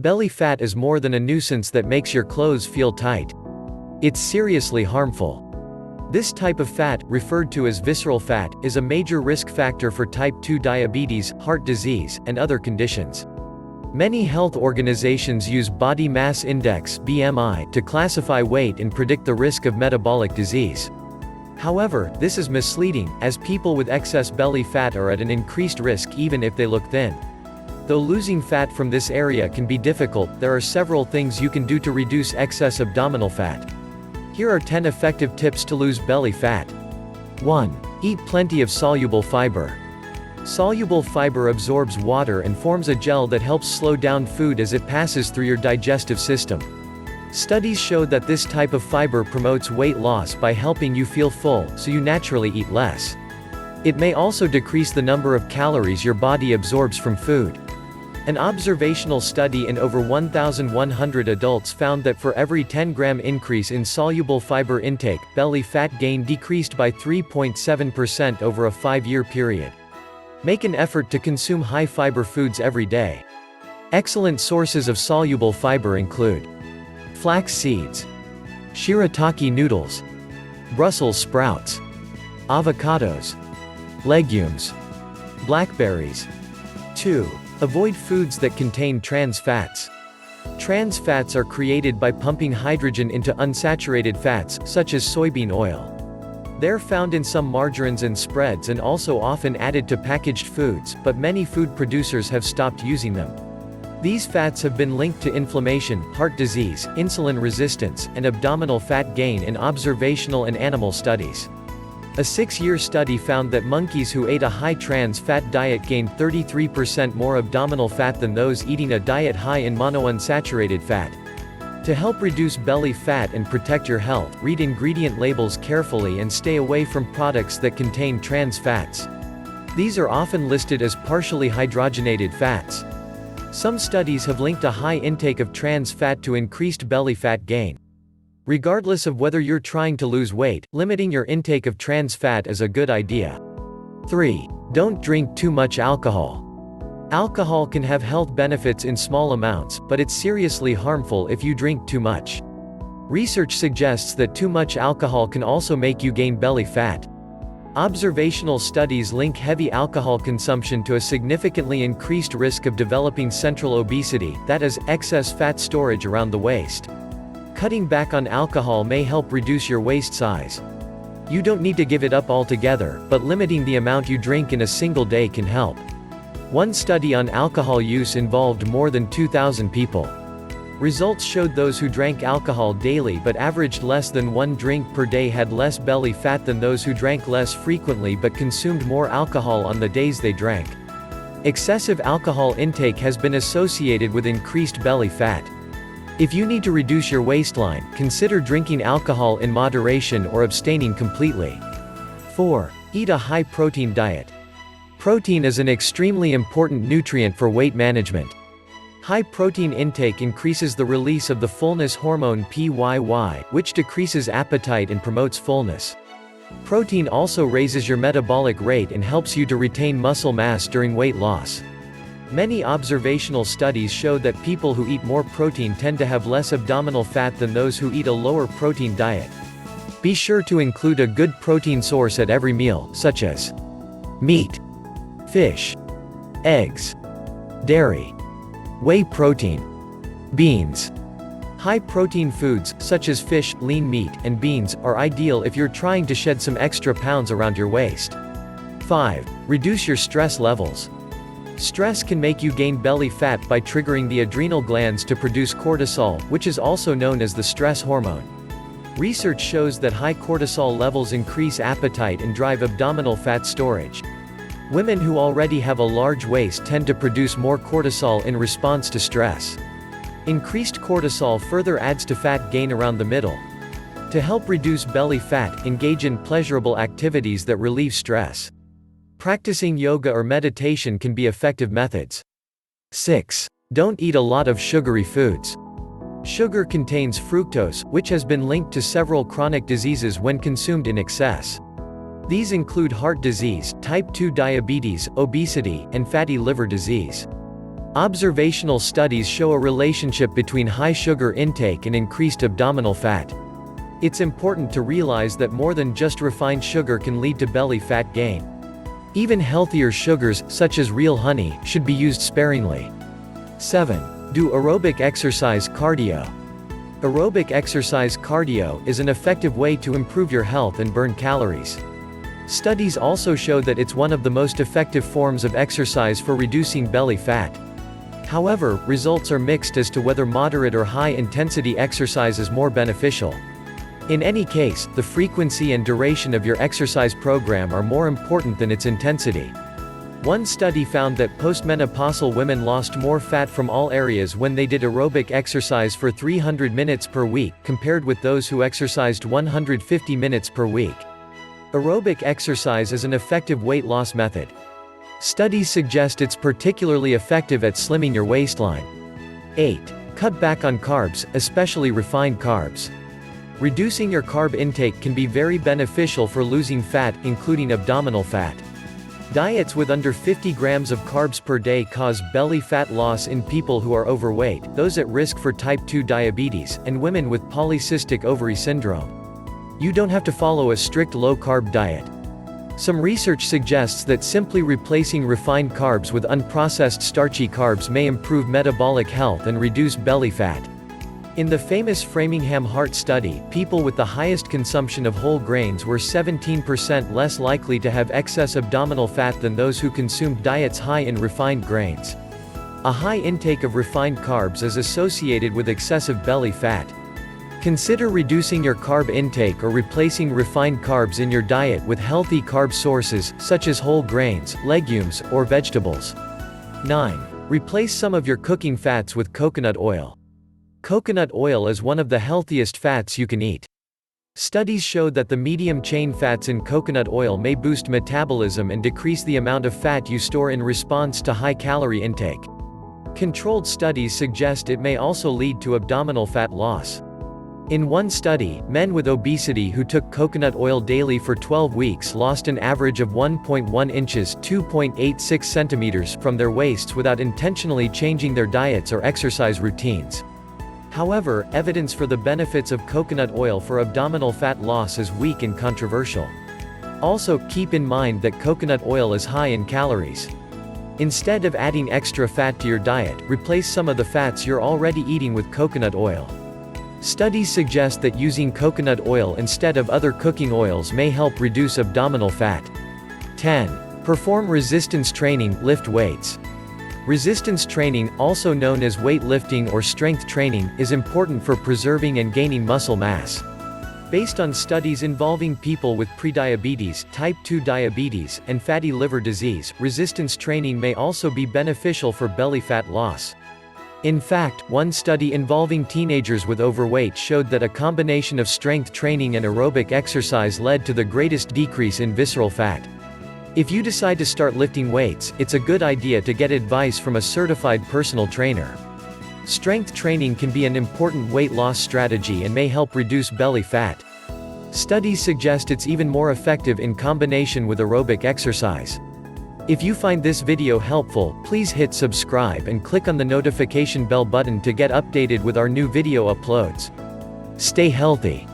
Belly fat is more than a nuisance that makes your clothes feel tight. It's seriously harmful. This type of fat, referred to as visceral fat, is a major risk factor for type 2 diabetes, heart disease, and other conditions. Many health organizations use body mass index (BMI) to classify weight and predict the risk of metabolic disease. However, this is misleading, as people with excess belly fat are at an increased risk even if they look thin. Though losing fat from this area can be difficult, there are several things you can do to reduce excess abdominal fat. Here are 10 effective tips to lose belly fat. 1. Eat plenty of soluble fiber. Soluble fiber absorbs water and forms a gel that helps slow down food as it passes through your digestive system. Studies show that this type of fiber promotes weight loss by helping you feel full, so you naturally eat less. It may also decrease the number of calories your body absorbs from food. An observational study in over 1,100 adults found that for every 10-gram increase in soluble fiber intake, belly fat gain decreased by 3.7% over a 5-year period. Make an effort to consume high-fiber foods every day. Excellent sources of soluble fiber include flax seeds, shirataki noodles, Brussels sprouts, avocados, legumes, blackberries. 2. Avoid foods that contain trans fats. Trans fats are created by pumping hydrogen into unsaturated fats, such as soybean oil. They're found in some margarines and spreads and also often added to packaged foods, but many food producers have stopped using them. These fats have been linked to inflammation, heart disease, insulin resistance, and abdominal fat gain in observational and animal studies. A 6-year study found that monkeys who ate a high trans fat diet gained 33% more abdominal fat than those eating a diet high in monounsaturated fat. To help reduce belly fat and protect your health, read ingredient labels carefully and stay away from products that contain trans fats. These are often listed as partially hydrogenated fats. Some studies have linked a high intake of trans fat to increased belly fat gain. Regardless of whether you're trying to lose weight, limiting your intake of trans fat is a good idea. 3. Don't drink too much alcohol. Alcohol can have health benefits in small amounts, but it's seriously harmful if you drink too much. Research suggests that too much alcohol can also make you gain belly fat. Observational studies link heavy alcohol consumption to a significantly increased risk of developing central obesity, that is, excess fat storage around the waist. Cutting back on alcohol may help reduce your waist size. You don't need to give it up altogether, but limiting the amount you drink in a single day can help. One study on alcohol use involved more than 2,000 people. Results showed those who drank alcohol daily but averaged less than 1 drink per day had less belly fat than those who drank less frequently but consumed more alcohol on the days they drank. Excessive alcohol intake has been associated with increased belly fat. If you need to reduce your waistline, consider drinking alcohol in moderation or abstaining completely. 4. Eat a high-protein diet. Protein is an extremely important nutrient for weight management. High protein intake increases the release of the fullness hormone PYY, which decreases appetite and promotes fullness. Protein also raises your metabolic rate and helps you to retain muscle mass during weight loss. Many observational studies show that people who eat more protein tend to have less abdominal fat than those who eat a lower protein diet. Be sure to include a good protein source at every meal, such as meat, fish, eggs, dairy, whey protein, beans. High-protein foods, such as fish, lean meat, and beans, are ideal if you're trying to shed some extra pounds around your waist. 5. Reduce your stress levels. Stress can make you gain belly fat by triggering the adrenal glands to produce cortisol, which is also known as the stress hormone. Research shows that high cortisol levels increase appetite and drive abdominal fat storage. Women who already have a large waist tend to produce more cortisol in response to stress. Increased cortisol further adds to fat gain around the middle. To help reduce belly fat, engage in pleasurable activities that relieve stress. Practicing yoga or meditation can be effective methods. 6. Don't eat a lot of sugary foods. Sugar contains fructose, which has been linked to several chronic diseases when consumed in excess. These include heart disease, type 2 diabetes, obesity, and fatty liver disease. Observational studies show a relationship between high sugar intake and increased abdominal fat. It's important to realize that more than just refined sugar can lead to belly fat gain. Even healthier sugars, such as real honey, should be used sparingly. 7. Do aerobic exercise cardio. Aerobic exercise cardio is an effective way to improve your health and burn calories. Studies also show that it's one of the most effective forms of exercise for reducing belly fat. However, results are mixed as to whether moderate or high-intensity exercise is more beneficial. In any case, the frequency and duration of your exercise program are more important than its intensity. One study found that postmenopausal women lost more fat from all areas when they did aerobic exercise for 300 minutes per week, compared with those who exercised 150 minutes per week. Aerobic exercise is an effective weight loss method. Studies suggest it's particularly effective at slimming your waistline. 8. Cut back on carbs, especially refined carbs. Reducing your carb intake can be very beneficial for losing fat, including abdominal fat. Diets with under 50 grams of carbs per day cause belly fat loss in people who are overweight, those at risk for type 2 diabetes, and women with polycystic ovary syndrome. You don't have to follow a strict low-carb diet. Some research suggests that simply replacing refined carbs with unprocessed starchy carbs may improve metabolic health and reduce belly fat. In the famous Framingham Heart Study, people with the highest consumption of whole grains were 17% less likely to have excess abdominal fat than those who consumed diets high in refined grains. A high intake of refined carbs is associated with excessive belly fat. Consider reducing your carb intake or replacing refined carbs in your diet with healthy carb sources, such as whole grains, legumes, or vegetables. 9. Replace some of your cooking fats with coconut oil. Coconut oil is one of the healthiest fats you can eat. Studies showed that the medium-chain fats in coconut oil may boost metabolism and decrease the amount of fat you store in response to high-calorie intake. Controlled studies suggest it may also lead to abdominal fat loss. In one study, men with obesity who took coconut oil daily for 12 weeks lost an average of 1.1 inches (2.86 centimeters) from their waists without intentionally changing their diets or exercise routines. However, evidence for the benefits of coconut oil for abdominal fat loss is weak and controversial. Also, keep in mind that coconut oil is high in calories. Instead of adding extra fat to your diet, replace some of the fats you're already eating with coconut oil. Studies suggest that using coconut oil instead of other cooking oils may help reduce abdominal fat. 10. Perform resistance training, lift weights. Resistance training, also known as weightlifting or strength training, is important for preserving and gaining muscle mass. Based on studies involving people with prediabetes, type 2 diabetes, and fatty liver disease, resistance training may also be beneficial for belly fat loss. In fact, one study involving teenagers with overweight showed that a combination of strength training and aerobic exercise led to the greatest decrease in visceral fat. If you decide to start lifting weights, it's a good idea to get advice from a certified personal trainer. Strength training can be an important weight loss strategy and may help reduce belly fat. Studies suggest it's even more effective in combination with aerobic exercise. If you find this video helpful, please hit subscribe and click on the notification bell button to get updated with our new video uploads. Stay healthy.